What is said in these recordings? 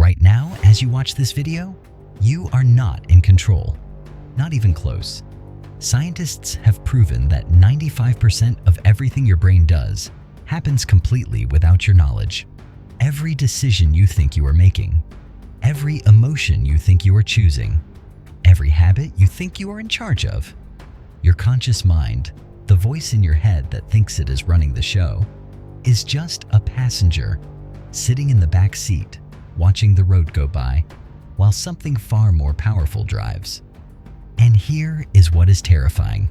Right now, as you watch this video, you are not in control. Not even close. Scientists have proven that 95% of everything your brain does happens completely without your knowledge. Every decision you think you are making, every emotion you think you are choosing, every habit you think you are in charge of, your conscious mind, the voice in your head that thinks it is running the show, is just a passenger sitting in the back seat, watching the road go by, while something far more powerful drives. And here is what is terrifying.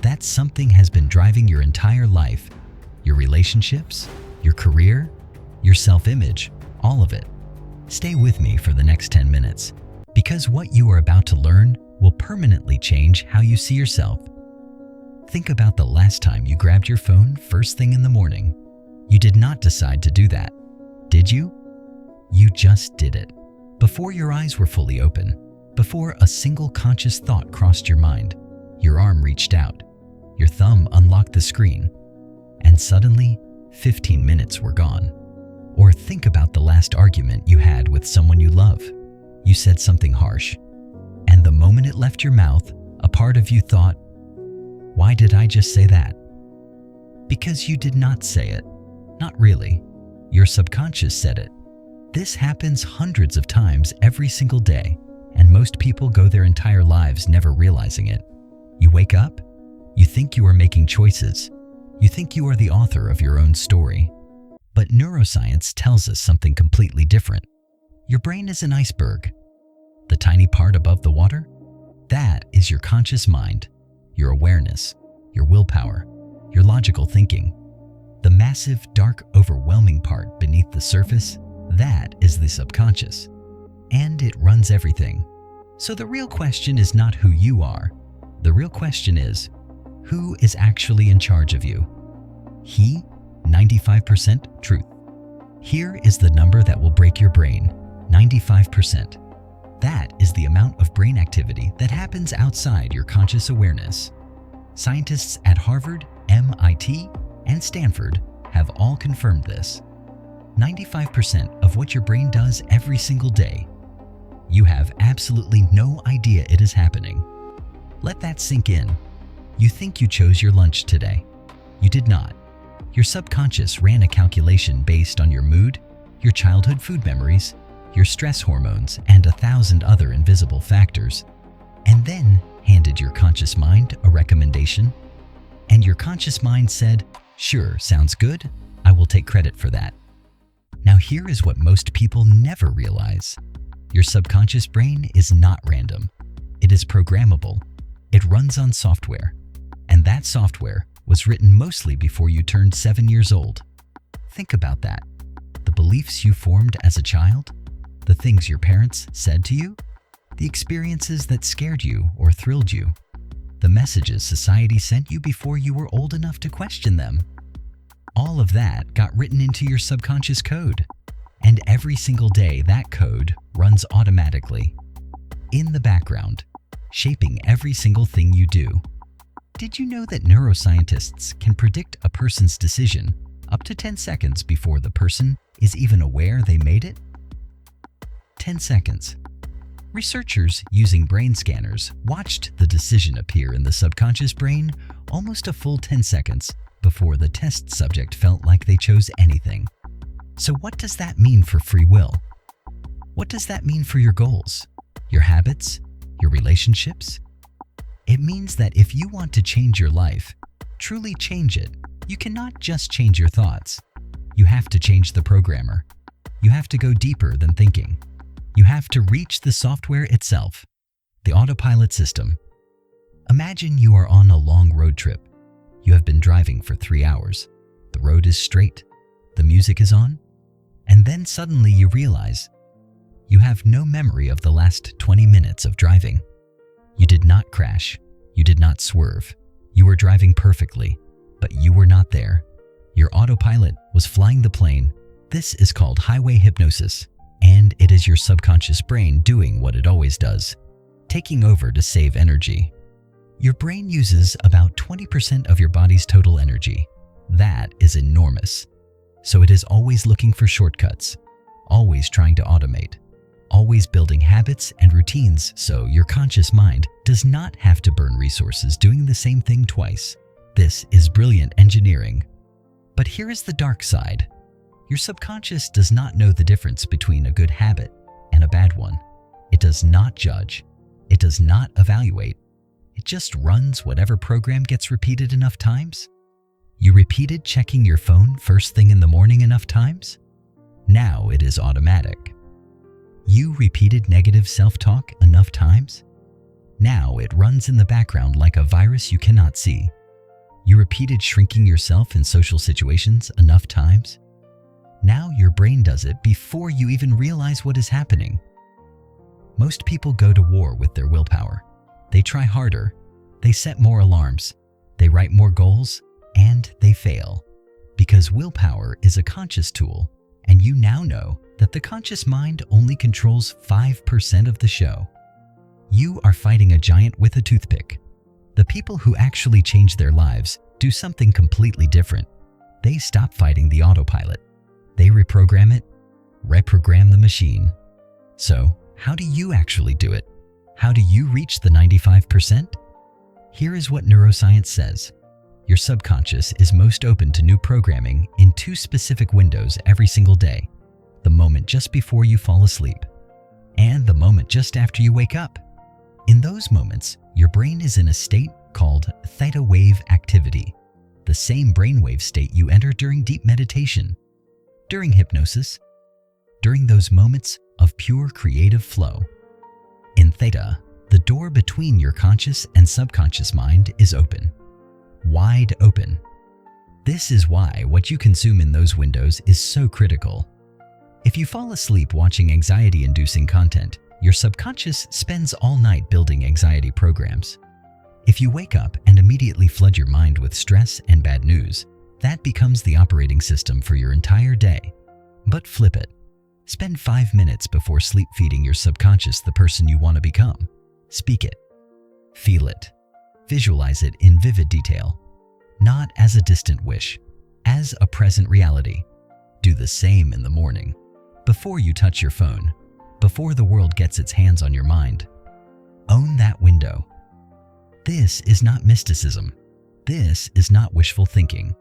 That something has been driving your entire life, your relationships, your career, your self-image, all of it. Stay with me for the next 10 minutes, because what you are about to learn will permanently change how you see yourself. Think about the last time you grabbed your phone first thing in the morning. You did not decide to do that, did you? You just did it. Before your eyes were fully open, before a single conscious thought crossed your mind, your arm reached out, your thumb unlocked the screen, and suddenly 15 minutes were gone. Or think about the last argument you had with someone you love. You said something harsh, and the moment it left your mouth, a part of you thought, "Why did I just say that?" Because you did not say it. Not really. Your subconscious said it. This happens hundreds of times every single day, and most people go their entire lives never realizing it. You wake up, you think you are making choices, you think you are the author of your own story. But neuroscience tells us something completely different. Your brain is an iceberg. The tiny part above the water, that is your conscious mind, your awareness, your willpower, your logical thinking. The massive, dark, overwhelming part beneath the surface, that is the subconscious. And it runs everything. So the real question is not who you are. The real question is, who is actually in charge of you? He, 95% truth. Here is the number that will break your brain, 95%. That is the amount of brain activity that happens outside your conscious awareness. Scientists at Harvard, MIT, and Stanford have all confirmed this. 95% of what your brain does every single day, you have absolutely no idea it is happening. Let that sink in. You think you chose your lunch today. You did not. Your subconscious ran a calculation based on your mood, your childhood food memories, your stress hormones, and 1,000 other invisible factors, and then handed your conscious mind a recommendation. And your conscious mind said, "Sure, sounds good. I will take credit for that." Now here is what most people never realize. Your subconscious brain is not random. It is programmable. It runs on software. And that software was written mostly before you turned 7 years old. Think about that. The beliefs you formed as a child, the things your parents said to you, the experiences that scared you or thrilled you, the messages society sent you before you were old enough to question them. All of that got written into your subconscious code. And every single day that code runs automatically, in the background, shaping every single thing you do. Did you know that neuroscientists can predict a person's decision up to 10 seconds before the person is even aware they made it? 10 seconds. Researchers using brain scanners watched the decision appear in the subconscious brain almost a full 10 seconds before the test subject felt like they chose anything. So what does that mean for free will? What does that mean for your goals, your habits, your relationships? It means that if you want to change your life, truly change it, you cannot just change your thoughts. You have to change the programmer. You have to go deeper than thinking. You have to reach the software itself, the autopilot system. Imagine you are on a long road trip. You have been driving for 3 hours. The road is straight. The music is on. And then suddenly you realize you have no memory of the last 20 minutes of driving. You did not crash. You did not swerve. You were driving perfectly, but you were not there. Your autopilot was flying the plane. This is called highway hypnosis, and it is your subconscious brain doing what it always does, taking over to save energy. Your brain uses about 20% of your body's total energy. That is enormous. So it is always looking for shortcuts, always trying to automate, always building habits and routines so your conscious mind does not have to burn resources doing the same thing twice. This is brilliant engineering. But here is the dark side. Your subconscious does not know the difference between a good habit and a bad one. It does not judge. It does not evaluate. It just runs whatever program gets repeated enough times. You repeated checking your phone first thing in the morning enough times? Now it is automatic. You repeated negative self-talk enough times? Now it runs in the background like a virus you cannot see. You repeated shrinking yourself in social situations enough times? Now your brain does it before you even realize what is happening. Most people go to war with their willpower. They try harder, they set more alarms, they write more goals, and they fail. Because willpower is a conscious tool, and you now know that the conscious mind only controls 5% of the show. You are fighting a giant with a toothpick. The people who actually change their lives do something completely different. They stop fighting the autopilot. They reprogram it, reprogram the machine. So, how do you actually do it? How do you reach the 95%? Here is what neuroscience says. Your subconscious is most open to new programming in 2 specific windows every single day. The moment just before you fall asleep, and the moment just after you wake up. In those moments, your brain is in a state called theta wave activity, the same brainwave state you enter during deep meditation, during hypnosis, during those moments of pure creative flow. In theta, the door between your conscious and subconscious mind is open, wide open. This is why what you consume in those windows is so critical. If you fall asleep watching anxiety-inducing content, your subconscious spends all night building anxiety programs. If you wake up and immediately flood your mind with stress and bad news, that becomes the operating system for your entire day. But flip it. Spend 5 minutes before sleep feeding your subconscious the person you want to become. Speak it. Feel it. Visualize it in vivid detail. Not as a distant wish, as a present reality. Do the same in the morning, before you touch your phone, before the world gets its hands on your mind. Own that window. This is not mysticism. This is not wishful thinking.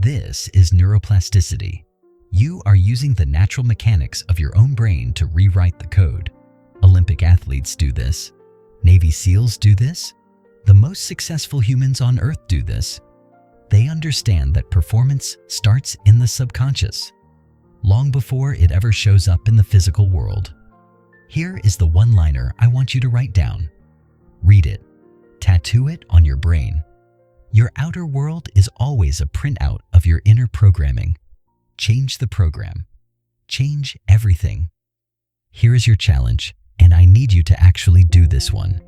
This is neuroplasticity. You are using the natural mechanics of your own brain to rewrite the code. Olympic athletes do this. Navy SEALs do this. The most successful humans on Earth do this. They understand that performance starts in the subconscious, long before it ever shows up in the physical world. Here is the one-liner I want you to write down. Read it. Tattoo it on your brain. Your outer world is always a printout of your inner programming. Change the program. Change everything. Here is your challenge, and I need you to actually do this one.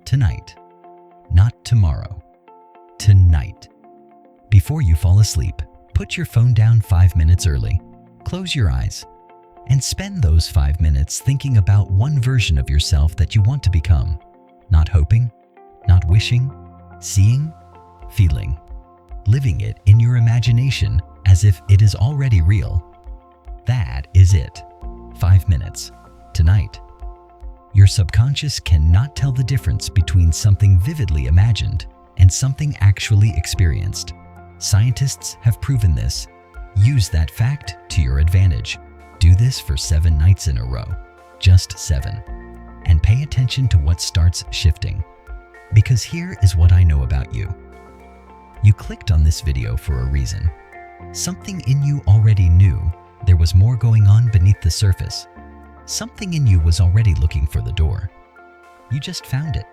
Tonight. Not tomorrow. Tonight. Before you fall asleep, put your phone down 5 minutes early. Close your eyes and spend those 5 minutes thinking about one version of yourself that you want to become. Not hoping, not wishing, seeing, feeling, living it in your imagination as if it is already real. That is it. 5 minutes. Tonight. Your subconscious cannot tell the difference between something vividly imagined and something actually experienced. Scientists have proven this. Use that fact to your advantage. Do this for 7 nights in a row. Just 7. And pay attention to what starts shifting. Because here is what I know about you. You clicked on this video for a reason. Something in you already knew there was more going on beneath the surface. Something in you was already looking for the door. You just found it.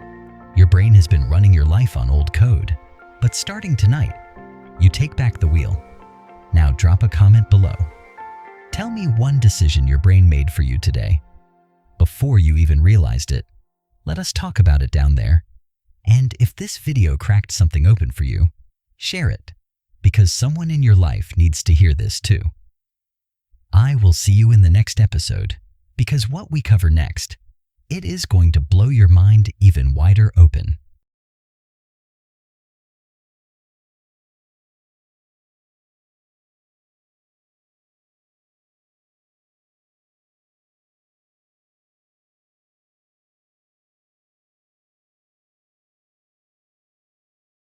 Your brain has been running your life on old code. But starting tonight, you take back the wheel. Now drop a comment below. Tell me one decision your brain made for you today. Before you even realized it. Let us talk about it down there. And if this video cracked something open for you, share it, because someone in your life needs to hear this too. I will see you in the next episode, because what we cover next, it is going to blow your mind even wider open.